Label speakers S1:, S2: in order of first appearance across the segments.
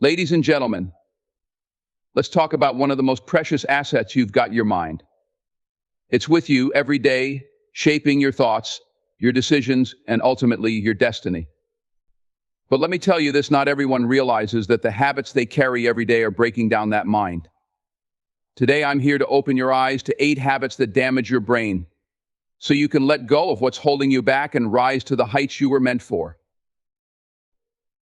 S1: Ladies and gentlemen, let's talk about one of the most precious assets you've got: your mind. It's with you every day, shaping your thoughts, your decisions, and ultimately your destiny. But let me tell you this: not everyone realizes that the habits they carry every day are breaking down that mind. Today, I'm here to open your eyes to 8 habits that damage your brain, so you can let go of what's holding you back and rise to the heights you were meant for.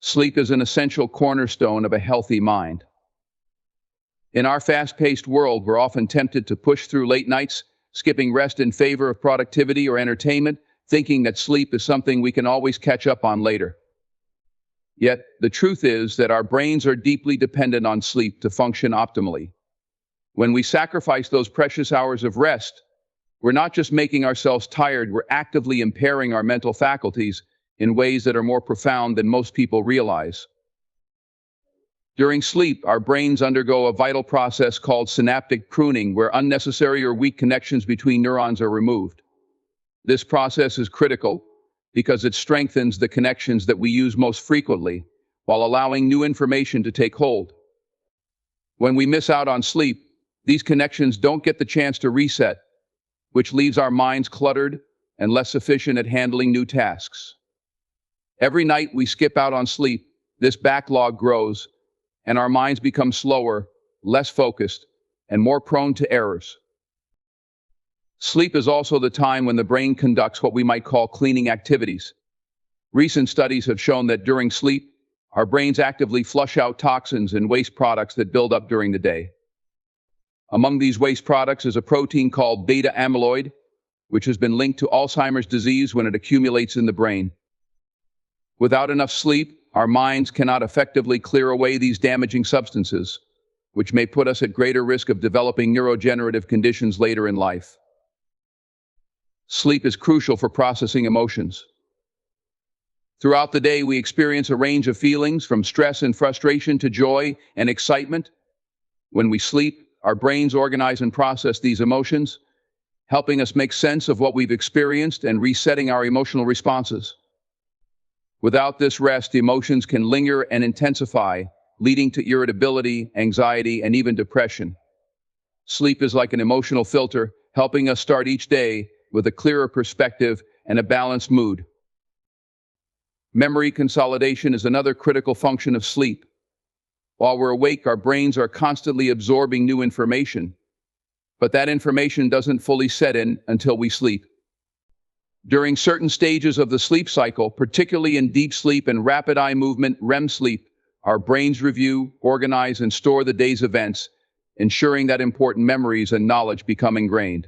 S1: Sleep is an essential cornerstone of a healthy mind. In our fast-paced world, we're often tempted to push through late nights, skipping rest in favor of productivity or entertainment, thinking that sleep is something we can always catch up on later. Yet, the truth is that our brains are deeply dependent on sleep to function optimally. When we sacrifice those precious hours of rest, we're not just making ourselves tired, we're actively impairing our mental faculties in ways that are more profound than most people realize. During sleep, our brains undergo a vital process called synaptic pruning, where unnecessary or weak connections between neurons are removed. This process is critical because it strengthens the connections that we use most frequently, while allowing new information to take hold. When we miss out on sleep, these connections don't get the chance to reset, which leaves our minds cluttered and less efficient at handling new tasks. Every night we skip out on sleep, this backlog grows, and our minds become slower, less focused, and more prone to errors. Sleep is also the time when the brain conducts what we might call cleaning activities. Recent studies have shown that during sleep, our brains actively flush out toxins and waste products that build up during the day. Among these waste products is a protein called beta amyloid, which has been linked to Alzheimer's disease when it accumulates in the brain. Without enough sleep, our minds cannot effectively clear away these damaging substances, which may put us at greater risk of developing neurodegenerative conditions later in life. Sleep is crucial for processing emotions. Throughout the day, we experience a range of feelings, from stress and frustration to joy and excitement. When we sleep, our brains organize and process these emotions, helping us make sense of what we've experienced and resetting our emotional responses. Without this rest, emotions can linger and intensify, leading to irritability, anxiety, and even depression. Sleep is like an emotional filter, helping us start each day with a clearer perspective and a balanced mood. Memory consolidation is another critical function of sleep. While we're awake, our brains are constantly absorbing new information, but that information doesn't fully set in until we sleep. During certain stages of the sleep cycle, particularly in deep sleep and rapid eye movement (REM sleep), our brains review, organize, and store the day's events, ensuring that important memories and knowledge become ingrained.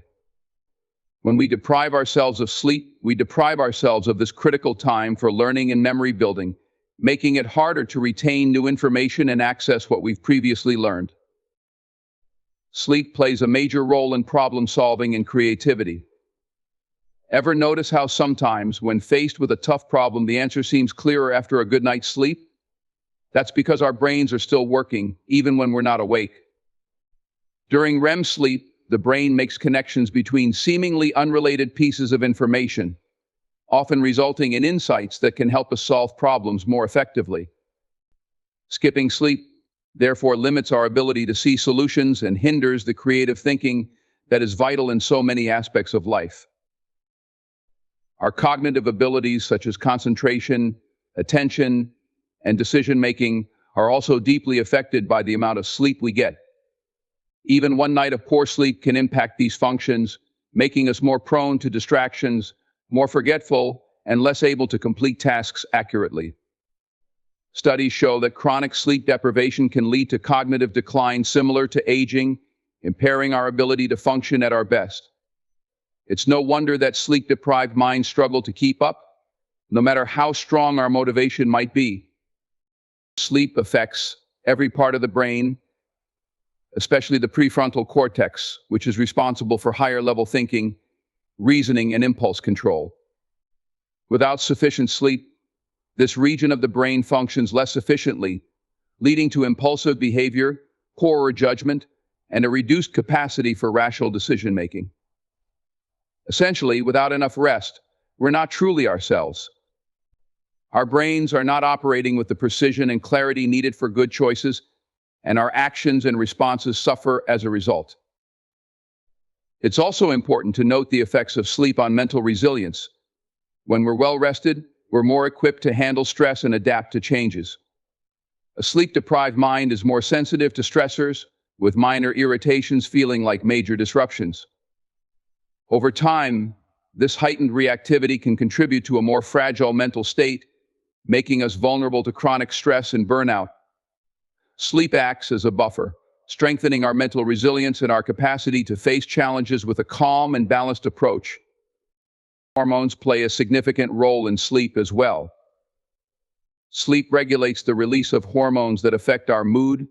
S1: When we deprive ourselves of sleep, we deprive ourselves of this critical time for learning and memory building, making it harder to retain new information and access what we've previously learned. Sleep plays a major role in problem solving and creativity. Ever notice how sometimes, when faced with a tough problem, the answer seems clearer after a good night's sleep? That's because our brains are still working, even when we're not awake. During REM sleep, the brain makes connections between seemingly unrelated pieces of information, often resulting in insights that can help us solve problems more effectively. Skipping sleep, therefore, limits our ability to see solutions and hinders the creative thinking that is vital in so many aspects of life. Our cognitive abilities, such as concentration, attention, and decision-making, are also deeply affected by the amount of sleep we get. Even one night of poor sleep can impact these functions, making us more prone to distractions, more forgetful, and less able to complete tasks accurately. Studies show that chronic sleep deprivation can lead to cognitive decline similar to aging, impairing our ability to function at our best. It's no wonder that sleep-deprived minds struggle to keep up, no matter how strong our motivation might be. Sleep affects every part of the brain, especially the prefrontal cortex, which is responsible for higher-level thinking, reasoning, and impulse control. Without sufficient sleep, this region of the brain functions less efficiently, leading to impulsive behavior, poorer judgment, and a reduced capacity for rational decision-making. Essentially, without enough rest, we're not truly ourselves. Our brains are not operating with the precision and clarity needed for good choices, and our actions and responses suffer as a result. It's also important to note the effects of sleep on mental resilience. When we're well rested, we're more equipped to handle stress and adapt to changes. A sleep-deprived mind is more sensitive to stressors, with minor irritations feeling like major disruptions. Over time, this heightened reactivity can contribute to a more fragile mental state, making us vulnerable to chronic stress and burnout. Sleep acts as a buffer, strengthening our mental resilience and our capacity to face challenges with a calm and balanced approach. Hormones play a significant role in sleep as well. Sleep regulates the release of hormones that affect our mood,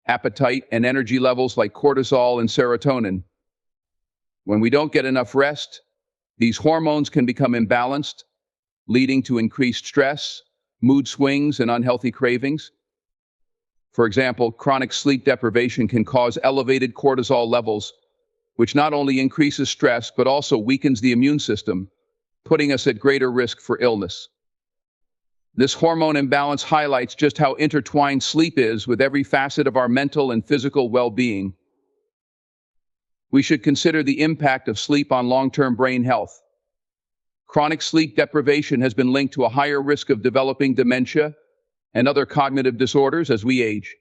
S1: appetite, and energy levels like cortisol and serotonin. When we don't get enough rest, these hormones can become imbalanced, leading to increased stress, mood swings, and unhealthy cravings. For example, chronic sleep deprivation can cause elevated cortisol levels, which not only increases stress but also weakens the immune system, putting us at greater risk for illness. This hormone imbalance highlights just how intertwined sleep is with every facet of our mental and physical well-being. We should consider the impact of sleep on long-term brain health. Chronic sleep deprivation has been linked to a higher risk of developing dementia and other cognitive disorders as we age.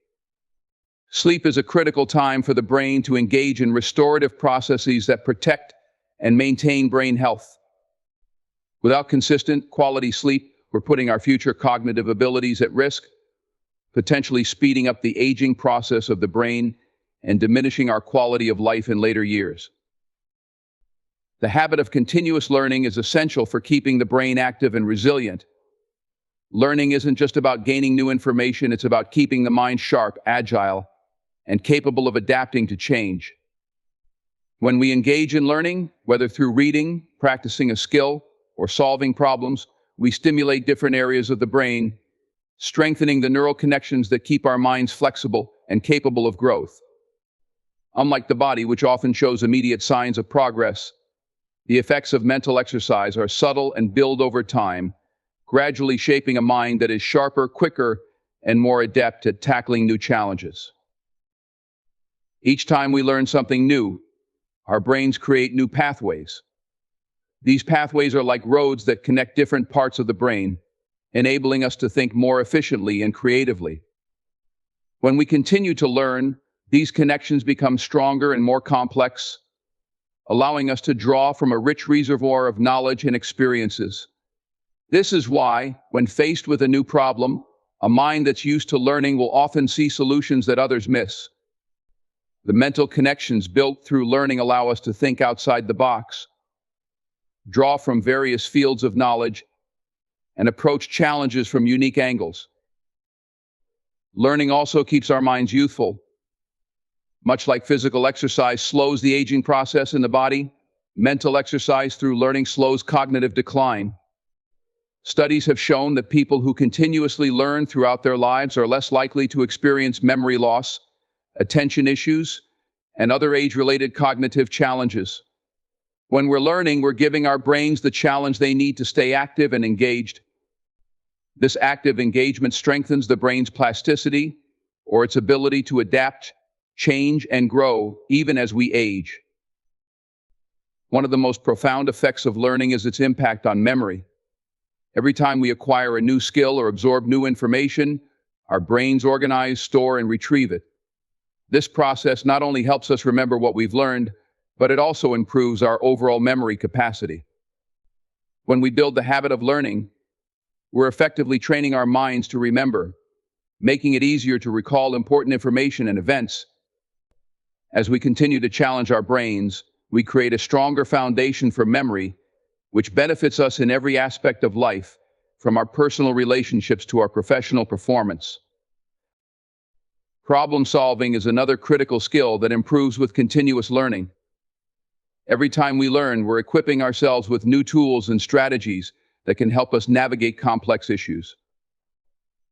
S1: Sleep is a critical time for the brain to engage in restorative processes that protect and maintain brain health. Without consistent, quality sleep, we're putting our future cognitive abilities at risk, potentially speeding up the aging process of the brain and diminishing our quality of life in later years. The habit of continuous learning is essential for keeping the brain active and resilient. Learning isn't just about gaining new information, it's about keeping the mind sharp, agile, and capable of adapting to change. When we engage in learning, whether through reading, practicing a skill, or solving problems, we stimulate different areas of the brain, strengthening the neural connections that keep our minds flexible and capable of growth. Unlike the body, which often shows immediate signs of progress, the effects of mental exercise are subtle and build over time, gradually shaping a mind that is sharper, quicker, and more adept at tackling new challenges. Each time we learn something new, our brains create new pathways. These pathways are like roads that connect different parts of the brain, enabling us to think more efficiently and creatively. When we continue to learn, these connections become stronger and more complex, allowing us to draw from a rich reservoir of knowledge and experiences. This is why, when faced with a new problem, a mind that's used to learning will often see solutions that others miss. The mental connections built through learning allow us to think outside the box, draw from various fields of knowledge, and approach challenges from unique angles. Learning also keeps our minds youthful. Much like physical exercise slows the aging process in the body, mental exercise through learning slows cognitive decline. Studies have shown that people who continuously learn throughout their lives are less likely to experience memory loss, attention issues, and other age-related cognitive challenges. When we're learning, we're giving our brains the challenge they need to stay active and engaged. This active engagement strengthens the brain's plasticity, or its ability to adapt, change, and grow, even as we age. One of the most profound effects of learning is its impact on memory. Every time we acquire a new skill or absorb new information, our brains organize, store, and retrieve it. This process not only helps us remember what we've learned, but it also improves our overall memory capacity. When we build the habit of learning, we're effectively training our minds to remember, making it easier to recall important information and events. As we continue to challenge our brains, we create a stronger foundation for memory, which benefits us in every aspect of life, from our personal relationships to our professional performance. Problem solving is another critical skill that improves with continuous learning. Every time we learn, we're equipping ourselves with new tools and strategies that can help us navigate complex issues.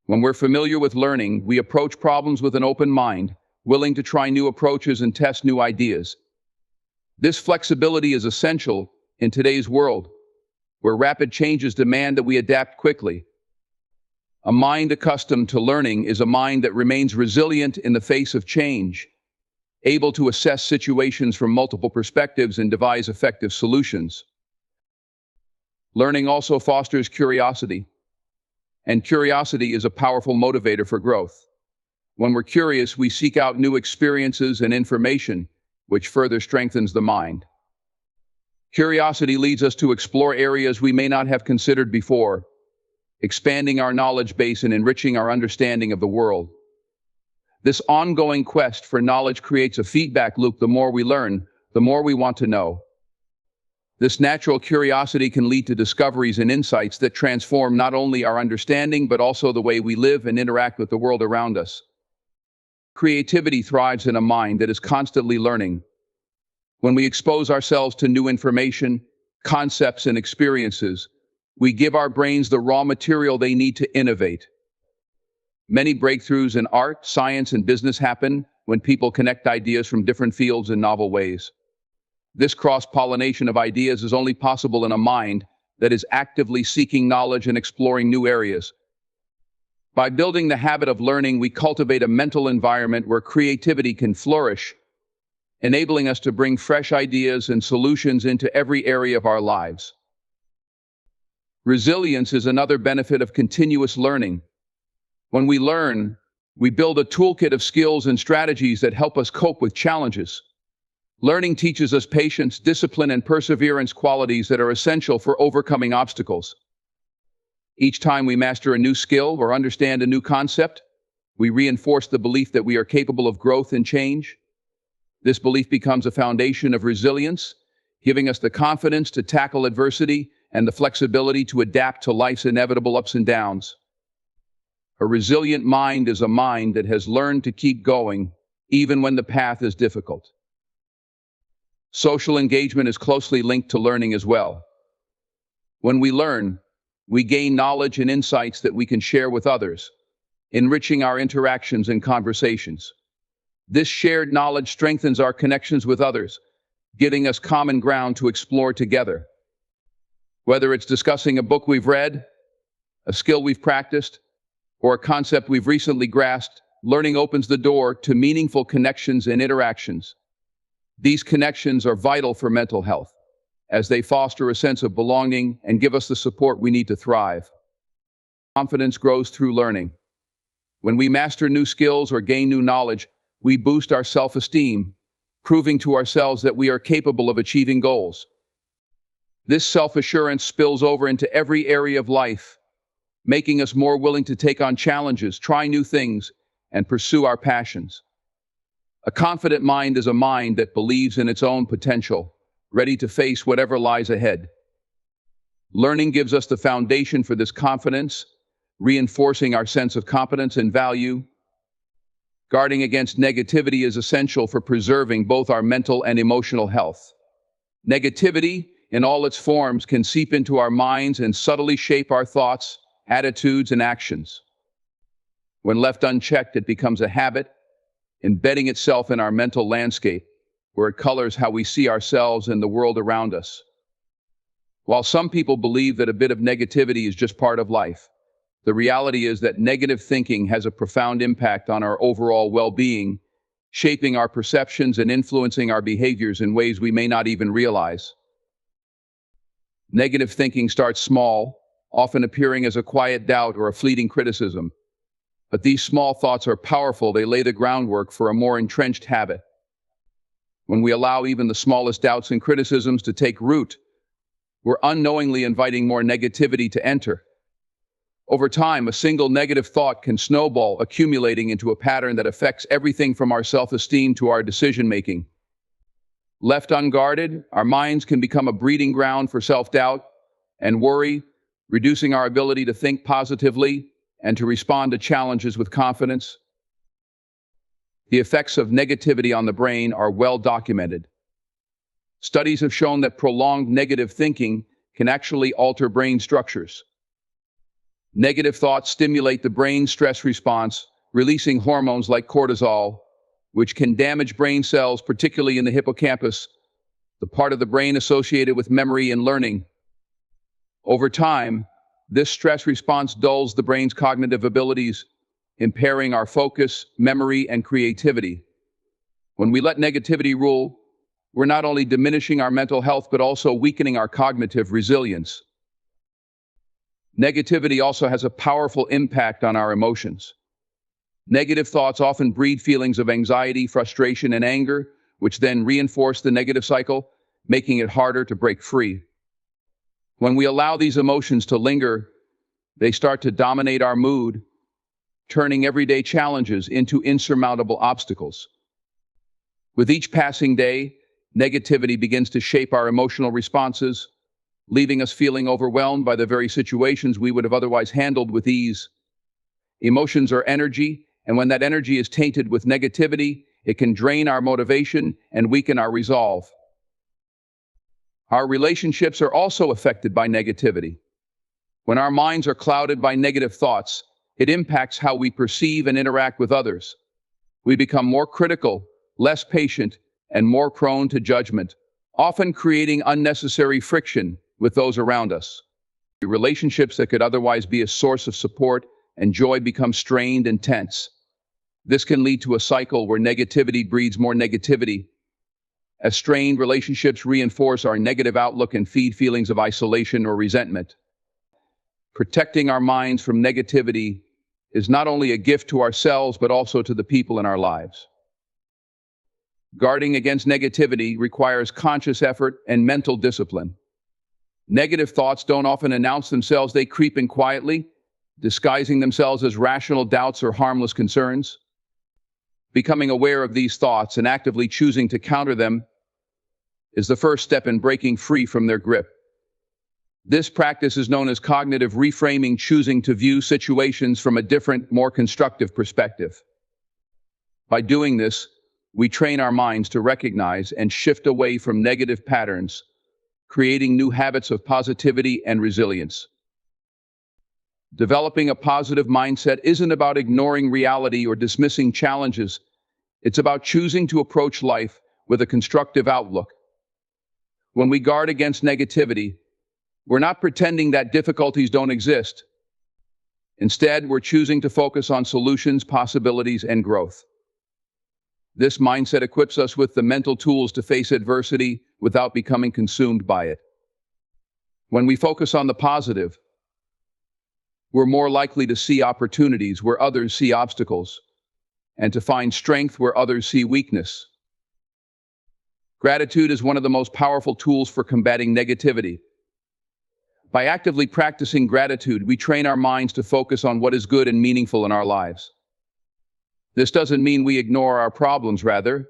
S1: When we're familiar with learning, we approach problems with an open mind, willing to try new approaches and test new ideas. This flexibility is essential in today's world, where rapid changes demand that we adapt quickly. A mind accustomed to learning is a mind that remains resilient in the face of change, able to assess situations from multiple perspectives and devise effective solutions. Learning also fosters curiosity, and curiosity is a powerful motivator for growth. When we're curious, we seek out new experiences and information, which further strengthens the mind. Curiosity leads us to explore areas we may not have considered before, expanding our knowledge base and enriching our understanding of the world. This ongoing quest for knowledge creates a feedback loop. The more we learn, the more we want to know. This natural curiosity can lead to discoveries and insights that transform not only our understanding, but also the way we live and interact with the world around us. Creativity thrives in a mind that is constantly learning. When we expose ourselves to new information, concepts, and experiences, we give our brains the raw material they need to innovate. Many breakthroughs in art, science, and business happen when people connect ideas from different fields in novel ways. This cross-pollination of ideas is only possible in a mind that is actively seeking knowledge and exploring new areas. By building the habit of learning, we cultivate a mental environment where creativity can flourish, enabling us to bring fresh ideas and solutions into every area of our lives. Resilience is another benefit of continuous learning. When we learn, we build a toolkit of skills and strategies that help us cope with challenges. Learning teaches us patience, discipline, and perseverance, qualities that are essential for overcoming obstacles. Each time we master a new skill or understand a new concept, we reinforce the belief that we are capable of growth and change. This belief becomes a foundation of resilience, giving us the confidence to tackle adversity and the flexibility to adapt to life's inevitable ups and downs. A resilient mind is a mind that has learned to keep going, even when the path is difficult. Social engagement is closely linked to learning as well. When we learn, we gain knowledge and insights that we can share with others, enriching our interactions and conversations. This shared knowledge strengthens our connections with others, giving us common ground to explore together. Whether it's discussing a book we've read, a skill we've practiced, or a concept we've recently grasped, learning opens the door to meaningful connections and interactions. These connections are vital for mental health, as they foster a sense of belonging and give us the support we need to thrive. Confidence grows through learning. When we master new skills or gain new knowledge, we boost our self-esteem, proving to ourselves that we are capable of achieving goals. This self-assurance spills over into every area of life, making us more willing to take on challenges, try new things, and pursue our passions. A confident mind is a mind that believes in its own potential, ready to face whatever lies ahead. Learning gives us the foundation for this confidence, reinforcing our sense of competence and value. Guarding against negativity is essential for preserving both our mental and emotional health. Negativity, in all its forms, can seep into our minds and subtly shape our thoughts, attitudes, and actions. When left unchecked, it becomes a habit, embedding itself in our mental landscape, where it colors how we see ourselves and the world around us. While some people believe that a bit of negativity is just part of life, the reality is that negative thinking has a profound impact on our overall well-being, shaping our perceptions and influencing our behaviors in ways we may not even realize. Negative thinking starts small, often appearing as a quiet doubt or a fleeting criticism. But these small thoughts are powerful. They lay the groundwork for a more entrenched habit. When we allow even the smallest doubts and criticisms to take root, we're unknowingly inviting more negativity to enter. Over time, a single negative thought can snowball, accumulating into a pattern that affects everything from our self-esteem to our decision-making. Left unguarded, our minds can become a breeding ground for self-doubt and worry, reducing our ability to think positively and to respond to challenges with confidence. The effects of negativity on the brain are well documented. Studies have shown that prolonged negative thinking can actually alter brain structures. Negative thoughts stimulate the brain's stress response, releasing hormones like cortisol, which can damage brain cells, particularly in the hippocampus, the part of the brain associated with memory and learning. Over time, This stress response dulls the brain's cognitive abilities, impairing our focus, memory, and creativity. When we let negativity rule, we're not only diminishing our mental health but also weakening our cognitive resilience. Negativity also has a powerful impact on our emotions. Negative thoughts often breed feelings of anxiety, frustration, and anger, which then reinforce the negative cycle, making it harder to break free. When we allow these emotions to linger, they start to dominate our mood, turning everyday challenges into insurmountable obstacles. With each passing day, negativity begins to shape our emotional responses, leaving us feeling overwhelmed by the very situations we would have otherwise handled with ease. Emotions are energy, and when that energy is tainted with negativity, it can drain our motivation and weaken our resolve. Our relationships are also affected by negativity. When our minds are clouded by negative thoughts, it impacts how we perceive and interact with others. We become more critical, less patient, and more prone to judgment, often creating unnecessary friction with those around us. Relationships that could otherwise be a source of support and joy become strained and tense. This can lead to a cycle where negativity breeds more negativity. As strained relationships reinforce our negative outlook and feed feelings of isolation or resentment. Protecting our minds from negativity is not only a gift to ourselves but also to the people in our lives. Guarding against negativity requires conscious effort and mental discipline. Negative thoughts don't often announce themselves, they creep in quietly, disguising themselves as rational doubts or harmless concerns. Becoming aware of these thoughts and actively choosing to counter them is the first step in breaking free from their grip. This practice is known as cognitive reframing, choosing to view situations from a different, more constructive perspective. By doing this, we train our minds to recognize and shift away from negative patterns, creating new habits of positivity and resilience. Developing a positive mindset isn't about ignoring reality or dismissing challenges. It's about choosing to approach life with a constructive outlook. When we guard against negativity, we're not pretending that difficulties don't exist. Instead, we're choosing to focus on solutions, possibilities, and growth. This mindset equips us with the mental tools to face adversity without becoming consumed by it. When we focus on the positive, we're more likely to see opportunities where others see obstacles, and to find strength where others see weakness. Gratitude is one of the most powerful tools for combating negativity. By actively practicing gratitude, we train our minds to focus on what is good and meaningful in our lives. This doesn't mean we ignore our problems, rather,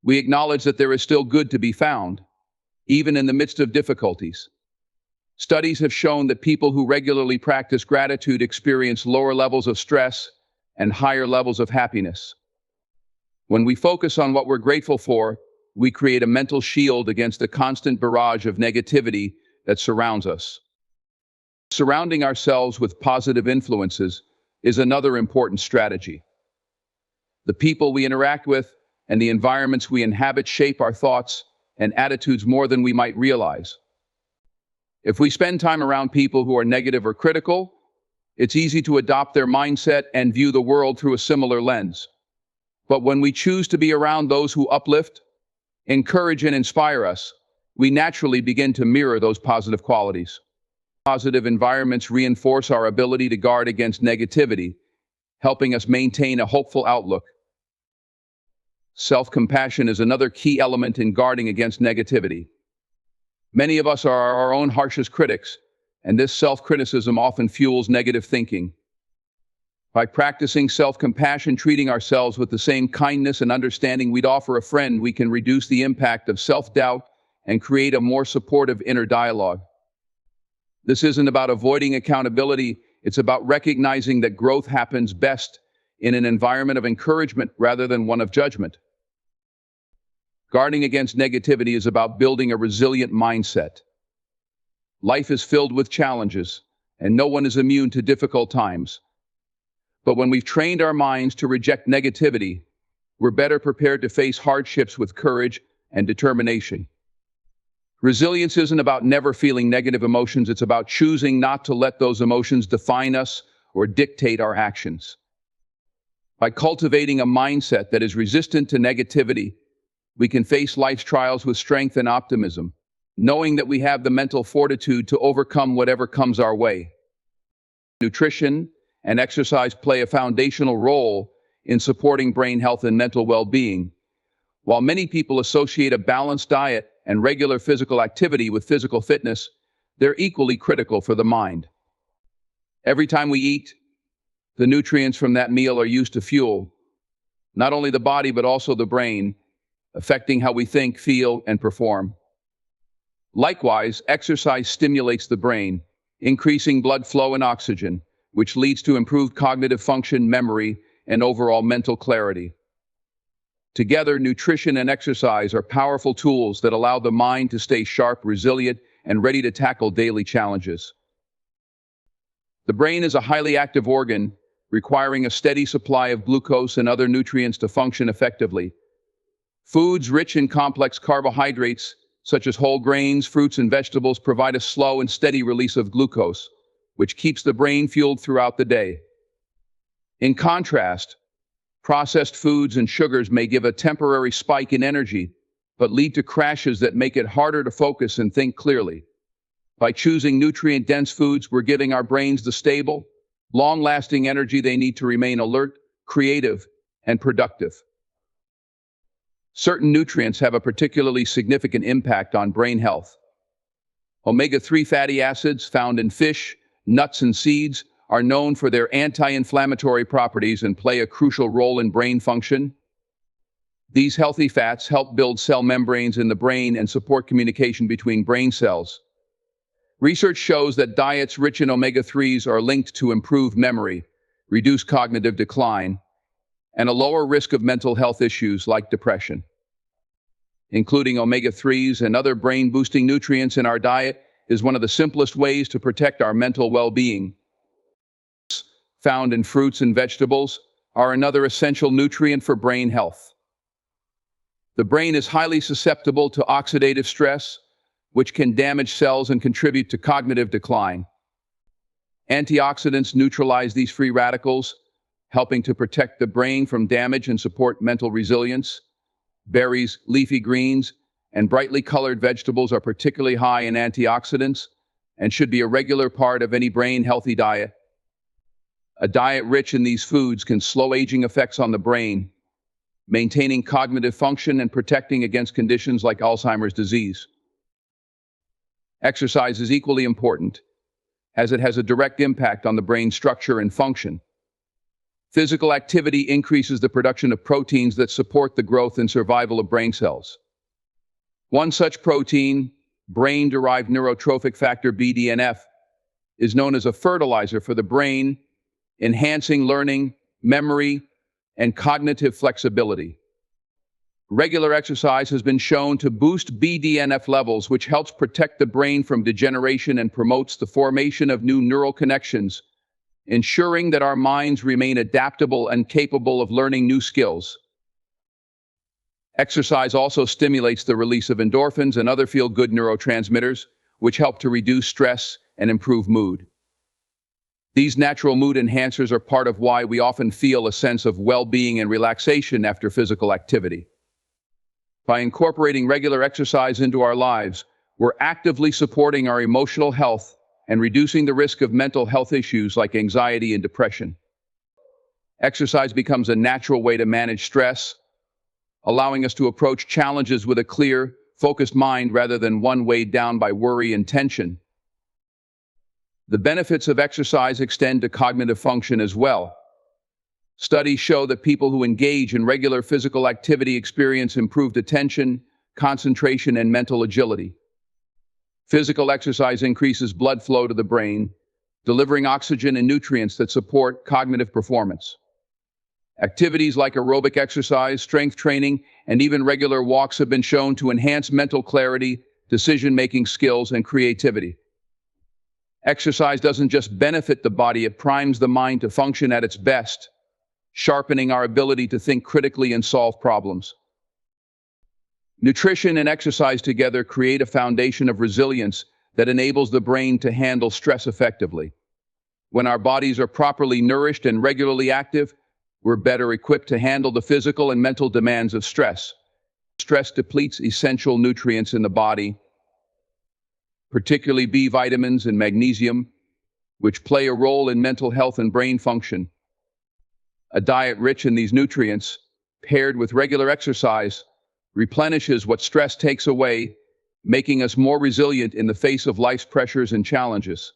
S1: we acknowledge that there is still good to be found, even in the midst of difficulties. Studies have shown that people who regularly practice gratitude experience lower levels of stress and higher levels of happiness. When we focus on what we're grateful for, we create a mental shield against the constant barrage of negativity that surrounds us. Surrounding ourselves with positive influences is another important strategy. The people we interact with and the environments we inhabit shape our thoughts and attitudes more than we might realize. If we spend time around people who are negative or critical, it's easy to adopt their mindset and view the world through a similar lens. But when we choose to be around those who uplift, encourage, and inspire us, we naturally begin to mirror those positive qualities. Positive environments reinforce our ability to guard against negativity, helping us maintain a hopeful outlook. Self-compassion is another key element in guarding against negativity. Many of us are our own harshest critics, and this self-criticism often fuels negative thinking. By practicing self-compassion, treating ourselves with the same kindness and understanding we'd offer a friend, we can reduce the impact of self-doubt and create a more supportive inner dialogue. This isn't about avoiding accountability, it's about recognizing that growth happens best in an environment of encouragement rather than one of judgment. Guarding against negativity is about building a resilient mindset. Life is filled with challenges, and no one is immune to difficult times. But when we've trained our minds to reject negativity, we're better prepared to face hardships with courage and determination. Resilience isn't about never feeling negative emotions, it's about choosing not to let those emotions define us or dictate our actions. By cultivating a mindset that is resistant to negativity, we can face life's trials with strength and optimism, knowing that we have the mental fortitude to overcome whatever comes our way. Nutrition and exercise play a foundational role in supporting brain health and mental well-being. While many people associate a balanced diet and regular physical activity with physical fitness, they're equally critical for the mind. Every time we eat, the nutrients from that meal are used to fuel not only the body but also the brain, affecting how we think, feel, and perform. Likewise, exercise stimulates the brain, increasing blood flow and oxygen, which leads to improved cognitive function, memory, and overall mental clarity. Together, nutrition and exercise are powerful tools that allow the mind to stay sharp, resilient, and ready to tackle daily challenges. The brain is a highly active organ, requiring a steady supply of glucose and other nutrients to function effectively. Foods rich in complex carbohydrates, such as whole grains, fruits, and vegetables, provide a slow and steady release of glucose, which keeps the brain fueled throughout the day. In contrast, processed foods and sugars may give a temporary spike in energy, but lead to crashes that make it harder to focus and think clearly. By choosing nutrient-dense foods, we're giving our brains the stable, long-lasting energy they need to remain alert, creative, and productive. Certain nutrients have a particularly significant impact on brain health. Omega-3 fatty acids found in fish, nuts, and seeds are known for their anti-inflammatory properties and play a crucial role in brain function. These healthy fats help build cell membranes in the brain and support communication between brain cells. Research shows that diets rich in omega-3s are linked to improved memory, reduced cognitive decline, and a lower risk of mental health issues like depression. Including omega-3s and other brain-boosting nutrients in our diet is one of the simplest ways to protect our mental well-being. Found in fruits and vegetables are another essential nutrient for brain health. The brain is highly susceptible to oxidative stress, which can damage cells and contribute to cognitive decline. Antioxidants neutralize these free radicals, helping to protect the brain from damage and support mental resilience. Berries, leafy greens, and brightly colored vegetables are particularly high in antioxidants and should be a regular part of any brain-healthy diet. A diet rich in these foods can slow aging effects on the brain, maintaining cognitive function and protecting against conditions like Alzheimer's disease. Exercise is equally important, as it has a direct impact on the brain's structure and function. Physical activity increases the production of proteins that support the growth and survival of brain cells. One such protein, brain-derived neurotrophic factor BDNF, is known as a fertilizer for the brain, enhancing learning, memory, and cognitive flexibility. Regular exercise has been shown to boost BDNF levels, which helps protect the brain from degeneration and promotes the formation of new neural connections, ensuring that our minds remain adaptable and capable of learning new skills. Exercise also stimulates the release of endorphins and other feel-good neurotransmitters, which help to reduce stress and improve mood. These natural mood enhancers are part of why we often feel a sense of well-being and relaxation after physical activity. By incorporating regular exercise into our lives, we're actively supporting our emotional health and reducing the risk of mental health issues like anxiety and depression. Exercise becomes a natural way to manage stress, allowing us to approach challenges with a clear, focused mind rather than one weighed down by worry and tension. The benefits of exercise extend to cognitive function as well. Studies show that people who engage in regular physical activity experience improved attention, concentration, and mental agility. Physical exercise increases blood flow to the brain, delivering oxygen and nutrients that support cognitive performance. Activities like aerobic exercise, strength training, and even regular walks have been shown to enhance mental clarity, decision-making skills, and creativity. Exercise doesn't just benefit the body, it primes the mind to function at its best, sharpening our ability to think critically and solve problems. Nutrition and exercise together create a foundation of resilience that enables the brain to handle stress effectively. When our bodies are properly nourished and regularly active, we're better equipped to handle the physical and mental demands of stress. Stress depletes essential nutrients in the body, particularly B vitamins and magnesium, which play a role in mental health and brain function. A diet rich in these nutrients, paired with regular exercise, replenishes what stress takes away, making us more resilient in the face of life's pressures and challenges.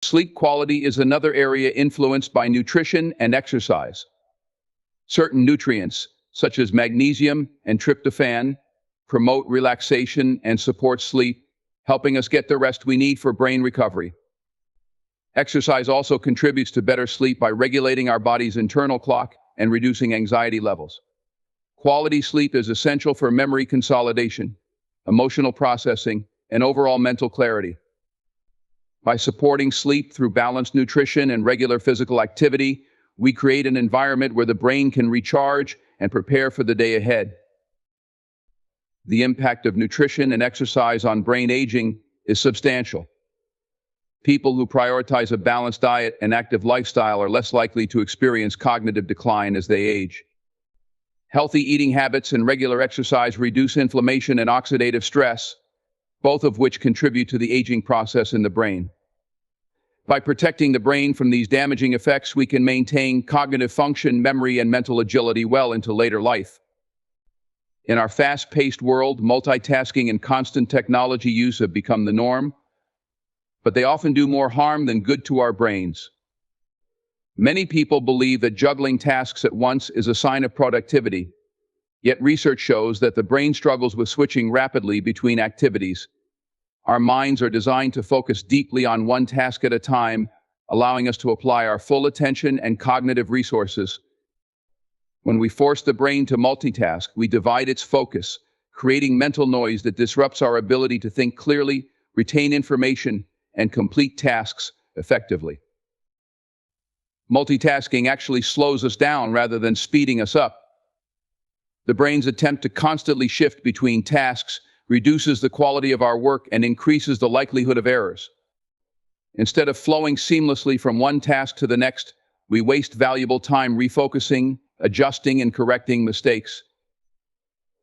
S1: Sleep quality is another area influenced by nutrition and exercise. Certain nutrients, such as magnesium and tryptophan, promote relaxation and support sleep, helping us get the rest we need for brain recovery. Exercise also contributes to better sleep by regulating our body's internal clock and reducing anxiety levels. Quality sleep is essential for memory consolidation, emotional processing, and overall mental clarity. By supporting sleep through balanced nutrition and regular physical activity, we create an environment where the brain can recharge and prepare for the day ahead. The impact of nutrition and exercise on brain aging is substantial. People who prioritize a balanced diet and active lifestyle are less likely to experience cognitive decline as they age. Healthy eating habits and regular exercise reduce inflammation and oxidative stress, both of which contribute to the aging process in the brain. By protecting the brain from these damaging effects, we can maintain cognitive function, memory, and mental agility well into later life. In our fast-paced world, multitasking and constant technology use have become the norm, but they often do more harm than good to our brains. Many people believe that juggling tasks at once is a sign of productivity, yet research shows that the brain struggles with switching rapidly between activities. Our minds are designed to focus deeply on one task at a time, allowing us to apply our full attention and cognitive resources. When we force the brain to multitask, we divide its focus, creating mental noise that disrupts our ability to think clearly, retain information, and complete tasks effectively. Multitasking actually slows us down rather than speeding us up. The brain's attempt to constantly shift between tasks reduces the quality of our work and increases the likelihood of errors. Instead of flowing seamlessly from one task to the next, we waste valuable time refocusing, adjusting, and correcting mistakes.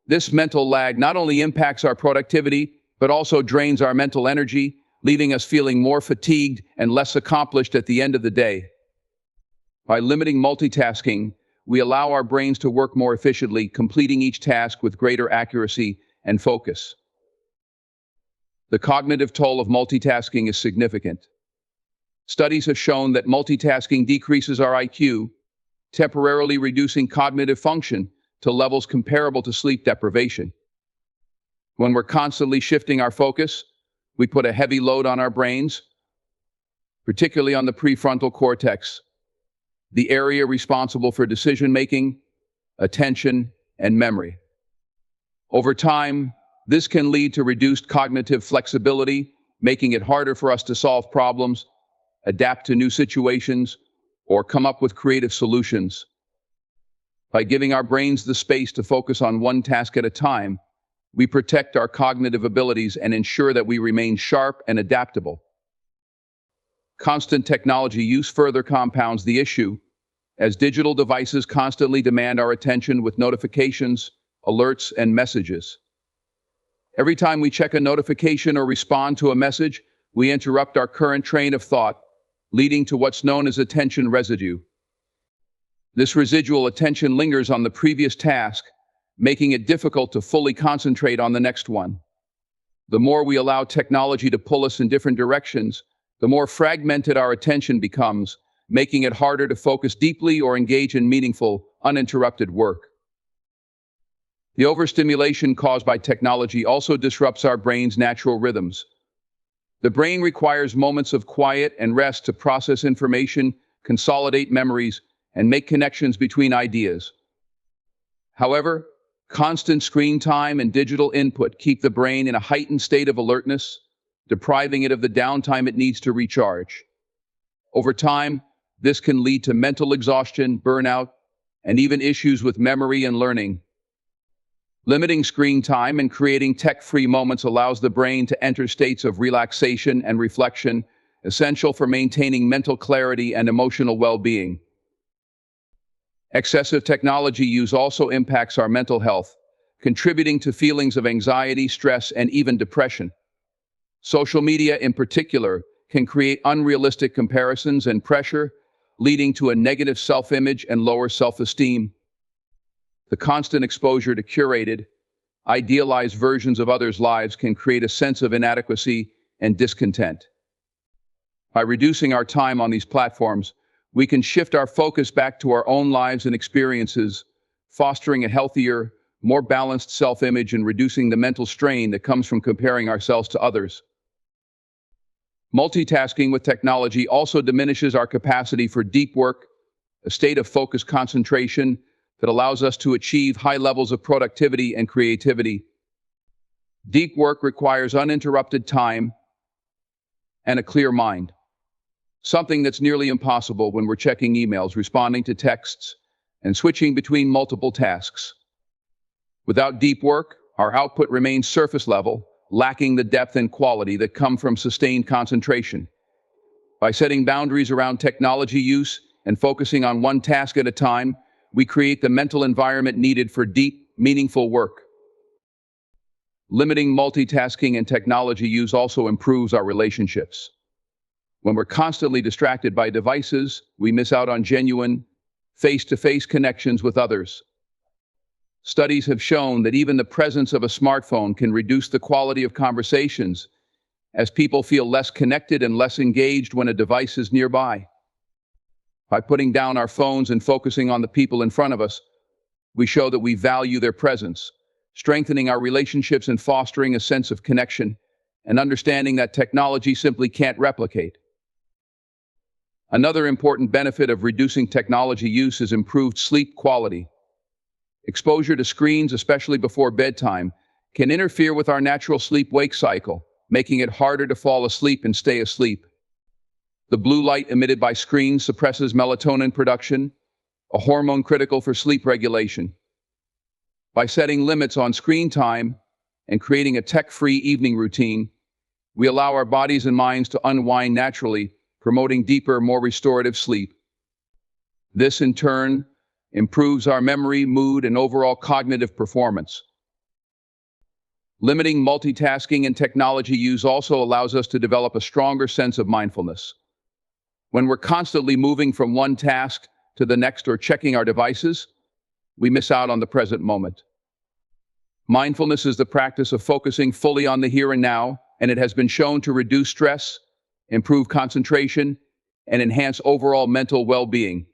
S1: This mental lag not only impacts our productivity, but also drains our mental energy, leaving us feeling more fatigued and less accomplished at the end of the day. By limiting multitasking, we allow our brains to work more efficiently, completing each task with greater accuracy and focus. The cognitive toll of multitasking is significant. Studies have shown that multitasking decreases our IQ, temporarily reducing cognitive function to levels comparable to sleep deprivation. When we're constantly shifting our focus, we put a heavy load on our brains, particularly on the prefrontal cortex, the area responsible for decision-making, attention, and memory. Over time, this can lead to reduced cognitive flexibility, making it harder for us to solve problems, adapt to new situations, or come up with creative solutions. By giving our brains the space to focus on one task at a time, we protect our cognitive abilities and ensure that we remain sharp and adaptable. Constant technology use further compounds the issue, as digital devices constantly demand our attention with notifications, alerts, and messages. Every time we check a notification or respond to a message, we interrupt our current train of thought, leading to what's known as attention residue. This residual attention lingers on the previous task, making it difficult to fully concentrate on the next one. The more we allow technology to pull us in different directions, the more fragmented our attention becomes, making it harder to focus deeply or engage in meaningful, uninterrupted work. The overstimulation caused by technology also disrupts our brain's natural rhythms. The brain requires moments of quiet and rest to process information, consolidate memories, and make connections between ideas. However, constant screen time and digital input keep the brain in a heightened state of alertness, depriving it of the downtime it needs to recharge. Over time, this can lead to mental exhaustion, burnout, and even issues with memory and learning. Limiting screen time and creating tech-free moments allows the brain to enter states of relaxation and reflection, essential for maintaining mental clarity and emotional well-being. Excessive technology use also impacts our mental health, contributing to feelings of anxiety, stress, and even depression. Social media, in particular, can create unrealistic comparisons and pressure, leading to a negative self-image and lower self-esteem. The constant exposure to curated, idealized versions of others' lives can create a sense of inadequacy and discontent. By reducing our time on these platforms, we can shift our focus back to our own lives and experiences, fostering a healthier, more balanced self-image and reducing the mental strain that comes from comparing ourselves to others. Multitasking with technology also diminishes our capacity for deep work, a state of focused concentration that allows us to achieve high levels of productivity and creativity. Deep work requires uninterrupted time and a clear mind, something that's nearly impossible when we're checking emails, responding to texts, and switching between multiple tasks. Without deep work, our output remains surface level, lacking the depth and quality that come from sustained concentration. By setting boundaries around technology use and focusing on one task at a time, we create the mental environment needed for deep, meaningful work. Limiting multitasking and technology use also improves our relationships. When we're constantly distracted by devices, we miss out on genuine, face-to-face connections with others. Studies have shown that even the presence of a smartphone can reduce the quality of conversations, as people feel less connected and less engaged when a device is nearby. By putting down our phones and focusing on the people in front of us, we show that we value their presence, strengthening our relationships and fostering a sense of connection and understanding that technology simply can't replicate. Another important benefit of reducing technology use is improved sleep quality. Exposure to screens, especially before bedtime, can interfere with our natural sleep-wake cycle, making it harder to fall asleep and stay asleep. The blue light emitted by screens suppresses melatonin production, a hormone critical for sleep regulation. By setting limits on screen time and creating a tech-free evening routine, we allow our bodies and minds to unwind naturally, promoting deeper, more restorative sleep. This, in turn, improves our memory, mood, and overall cognitive performance. Limiting multitasking and technology use also allows us to develop a stronger sense of mindfulness. When we're constantly moving from one task to the next or checking our devices, we miss out on the present moment. Mindfulness is the practice of focusing fully on the here and now, and it has been shown to reduce stress, improve concentration, and enhance overall mental well-being.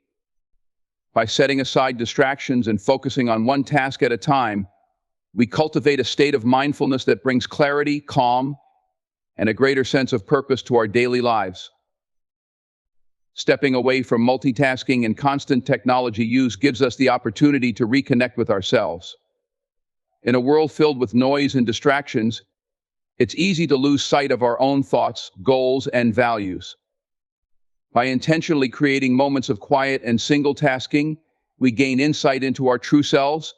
S1: By setting aside distractions and focusing on one task at a time, we cultivate a state of mindfulness that brings clarity, calm, and a greater sense of purpose to our daily lives. Stepping away from multitasking and constant technology use gives us the opportunity to reconnect with ourselves. In a world filled with noise and distractions, it's easy to lose sight of our own thoughts, goals, and values. By intentionally creating moments of quiet and single tasking, we gain insight into our true selves,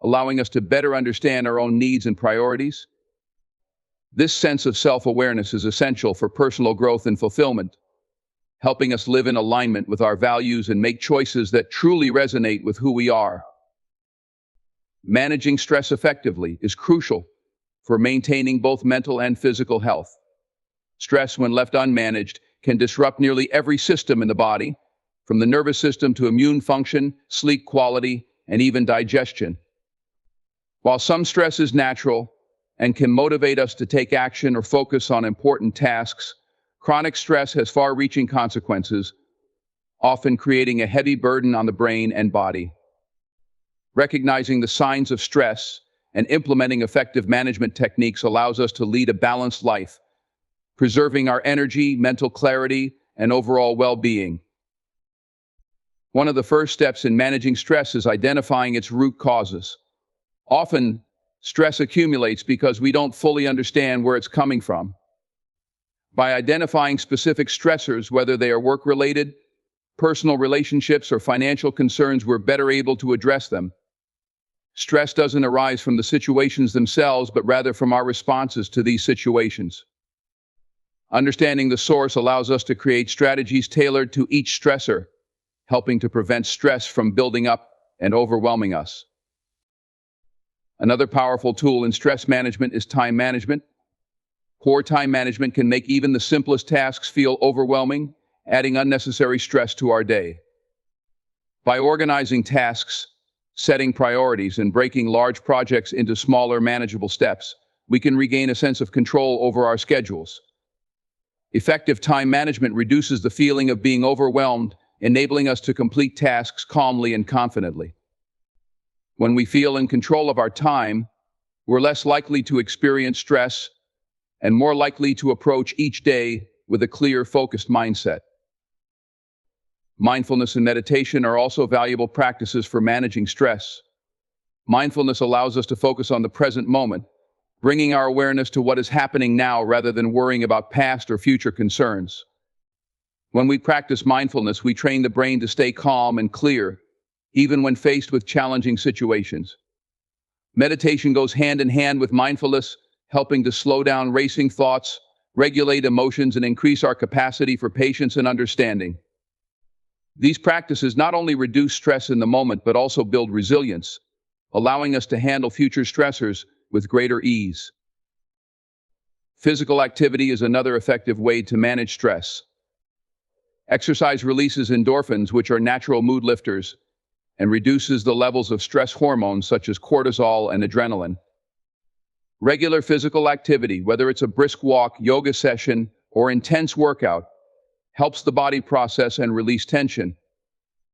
S1: allowing us to better understand our own needs and priorities. This sense of self-awareness is essential for personal growth and fulfillment, helping us live in alignment with our values and make choices that truly resonate with who we are. Managing stress effectively is crucial for maintaining both mental and physical health. Stress, when left unmanaged, can disrupt nearly every system in the body, from the nervous system to immune function, sleep quality, and even digestion. While some stress is natural and can motivate us to take action or focus on important tasks, chronic stress has far-reaching consequences, often creating a heavy burden on the brain and body. Recognizing the signs of stress and implementing effective management techniques allows us to lead a balanced life, preserving our energy, mental clarity, and overall well-being. One of the first steps in managing stress is identifying its root causes. Often, stress accumulates because we don't fully understand where it's coming from. By identifying specific stressors, whether they are work-related, personal relationships, or financial concerns, we're better able to address them. Stress doesn't arise from the situations themselves, but rather from our responses to these situations. Understanding the source allows us to create strategies tailored to each stressor, helping to prevent stress from building up and overwhelming us. Another powerful tool in stress management is time management. Poor time management can make even the simplest tasks feel overwhelming, adding unnecessary stress to our day. By organizing tasks, setting priorities, and breaking large projects into smaller, manageable steps, we can regain a sense of control over our schedules. Effective time management reduces the feeling of being overwhelmed, enabling us to complete tasks calmly and confidently. When we feel in control of our time, we're less likely to experience stress and more likely to approach each day with a clear, focused mindset. Mindfulness and meditation are also valuable practices for managing stress. Mindfulness allows us to focus on the present moment, bringing our awareness to what is happening now rather than worrying about past or future concerns. When we practice mindfulness, we train the brain to stay calm and clear, even when faced with challenging situations. Meditation goes hand in hand with mindfulness, helping to slow down racing thoughts, regulate emotions, and increase our capacity for patience and understanding. These practices not only reduce stress in the moment, but also build resilience, allowing us to handle future stressors with greater ease. Physical activity is another effective way to manage stress. Exercise releases endorphins, which are natural mood lifters, and reduces the levels of stress hormones such as cortisol and adrenaline. Regular physical activity, whether it's a brisk walk, yoga session, or intense workout, helps the body process and release tension.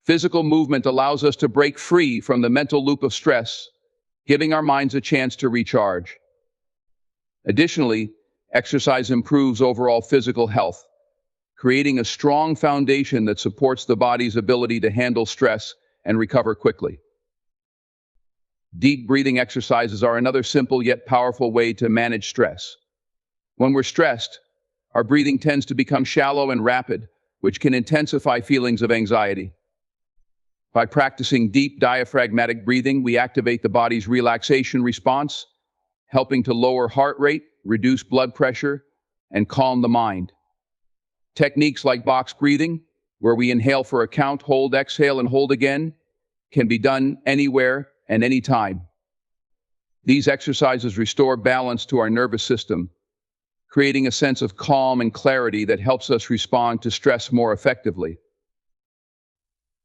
S1: Physical movement allows us to break free from the mental loop of stress, giving our minds a chance to recharge. Additionally, exercise improves overall physical health, creating a strong foundation that supports the body's ability to handle stress and recover quickly. Deep breathing exercises are another simple yet powerful way to manage stress. When we're stressed, our breathing tends to become shallow and rapid, which can intensify feelings of anxiety. By practicing deep diaphragmatic breathing, we activate the body's relaxation response, helping to lower heart rate, reduce blood pressure, and calm the mind. Techniques like box breathing, where we inhale for a count, hold, exhale, and hold again, can be done anywhere and anytime. These exercises restore balance to our nervous system, creating a sense of calm and clarity that helps us respond to stress more effectively.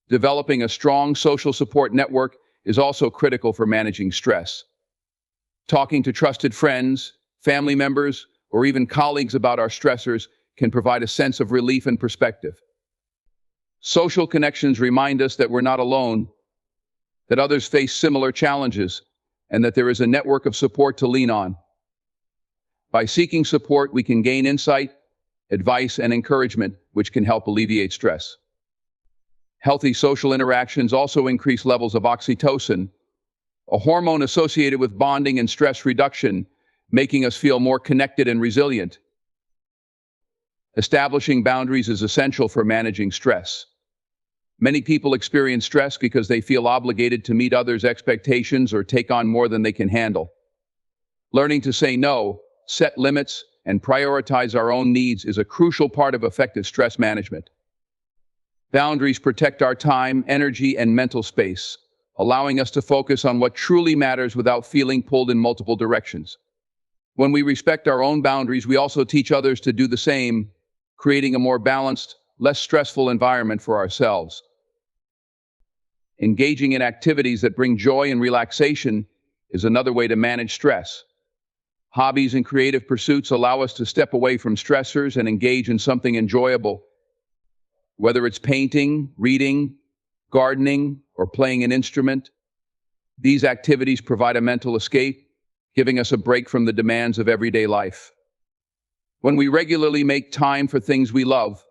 S1: Developing a strong social support network is also critical for managing stress. Talking to trusted friends, family members, or even colleagues about our stressors can provide a sense of relief and perspective. Social connections remind us that we're not alone, that others face similar challenges, and that there is a network of support to lean on. By seeking support, we can gain insight, advice, and encouragement, which can help alleviate stress. Healthy social interactions also increase levels of oxytocin, a hormone associated with bonding and stress reduction, making us feel more connected and resilient. Establishing boundaries is essential for managing stress. Many people experience stress because they feel obligated to meet others' expectations or take on more than they can handle. Learning to say no, set limits, and prioritize our own needs is a crucial part of effective stress management. Boundaries protect our time, energy, and mental space, allowing us to focus on what truly matters without feeling pulled in multiple directions. When we respect our own boundaries, we also teach others to do the same, creating a more balanced, less stressful environment for ourselves. Engaging in activities that bring joy and relaxation is another way to manage stress. Hobbies and creative pursuits allow us to step away from stressors and engage in something enjoyable. Whether it's painting, reading, gardening, or playing an instrument, these activities provide a mental escape, giving us a break from the demands of everyday life. When we regularly make time for things we love,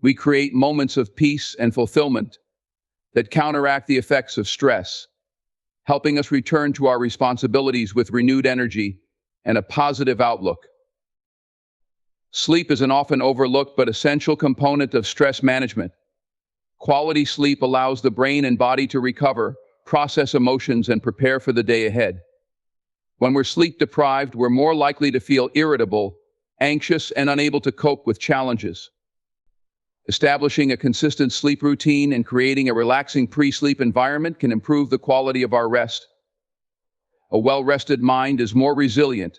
S1: we create moments of peace and fulfillment that counteract the effects of stress, helping us return to our responsibilities with renewed energy and a positive outlook. Sleep is an often overlooked but essential component of stress management. Quality sleep allows the brain and body to recover, process emotions, and prepare for the day ahead. When we're sleep deprived, we're more likely to feel irritable, anxious, and unable to cope with challenges. Establishing a consistent sleep routine and creating a relaxing pre-sleep environment can improve the quality of our rest. A well-rested mind is more resilient,